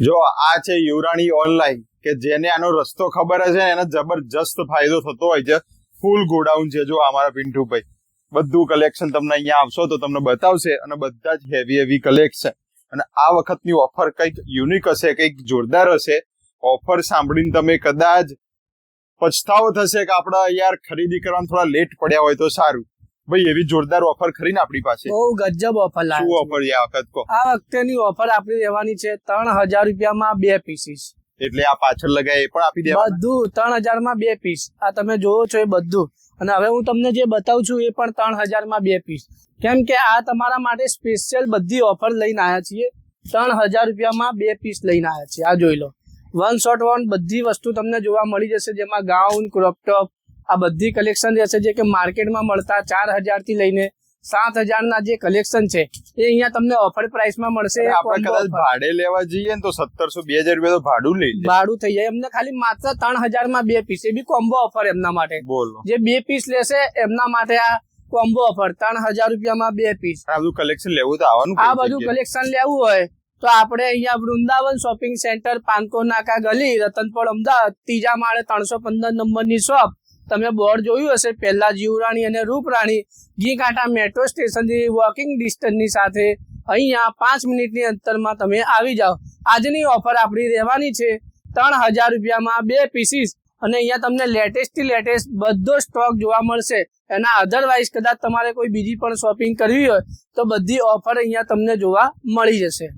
જો આ છે યુરાણી ઓનલાઈન કે જેને આનો રસ્તો ખબર હશે એને જબરજસ્ત ફાયદો થતો હોય છે. ફૂલ ગોડાઉન છે. જો અમારા પિન્ટુભાઈ બધું કલેક્શન તમને અહીંયા આવશો તો તમને બતાવશે અને બધા જ હેવી કલેક્શન. અને આ વખતની ઓફર કંઈક યુનિક હશે, કંઈક જોરદાર હશે. ઓફર સાંભળીને તમે કદાચ પછતાવો થશે કે આપણે યાર ખરીદી કરવાનું થોડા લેટ પડ્યા હોય તો સારું. ભાઈ એવી જોરદાર ઓફર ખરી ને આપણી પાસે. બહુ ગજબ ઓફર લાવી. શું ઓફર આ વખત કહો? આ વખતેની ઓફર આપણી રહેવાની છે 3000 રૂપિયામાં 2 પીસીસ. એટલે આ પાછળ લગાય એ પણ આપી દેવાના. બધું 3000 માં 2 પીસ. આ તમે જોવો છો એ બધું. અને હવે હું તમને જે બતાવું છું એ પણ 3000 માં 2 પીસ. કેમ કે આ તમારા માટે સ્પેશિયલ બધી ઓફર લઈને આવ્યા છીએ. 3000 રૂપિયામાં 2 પીસ લઈને આવ્યા છીએ. આ જોઈ લો, 1 શોટ 1 બધી વસ્તુ તમને જોવા મળી જશે. જેમાં ગાઉન, ક્રોપ ટોપ આ બધી કલેક્શન રહેશે જે કે માર્કેટમાં મળતા 4000 થી લઈને 7000 ના જે કલેક્શન છે એ અહીંયા તમને ઓફર પ્રાઇસમાં મળશે. આપણે કદાચ ભાડે લેવા જઈએ ને તો 1700-2000 રૂપિયા તો ભાડું લઈ લે. ભાડું થઈ જાય. એમને ખાલી માત્ર 3000 માં 2 પીસ. એ બી કોમ્બો ઓફર એમના માટે. બોલો, જે 2 પીસ લેશે એમના માટે આ કોમ્બો ઓફર 3000 રૂપિયામાં 2 પીસ. આ બધું કલેક્શન લેવું તો આવવાનું. આ બધું કલેક્શન લેવું હોય તો આપણે અહીંયા વૃંદાવન શોપિંગ સેન્ટર, પાનકો નાકા ગલી, રતનપોળ, અમદાવાદ, 3જા માળે 315 નંબરની શોપ. તમે બોર્ડ જોયું હશે પહેલા જ, યુરાણી અને રૂપરાણી ઘી કાંટા મેટ્રો સ્ટેશનથી વોકિંગ ડિસ્ટન્સની સાથે અહીંયા 5 મિનિટની અંતરમાં તમે આવી જાઓ. આજની ઓફર આપણી રહેવાની છે 3000 રૂપિયામાં 2 પીસીસ. અને અહીંયા તમને લેટેસ્ટથી લેટેસ્ટ બધો સ્ટોક જોવા મળશે. એના અધરવાઇઝ કદાચ તમારે કોઈ બીજી પણ શોપિંગ કરવી હોય તો બધી ઓફર અહીંયા તમને જોવા મળી જશે.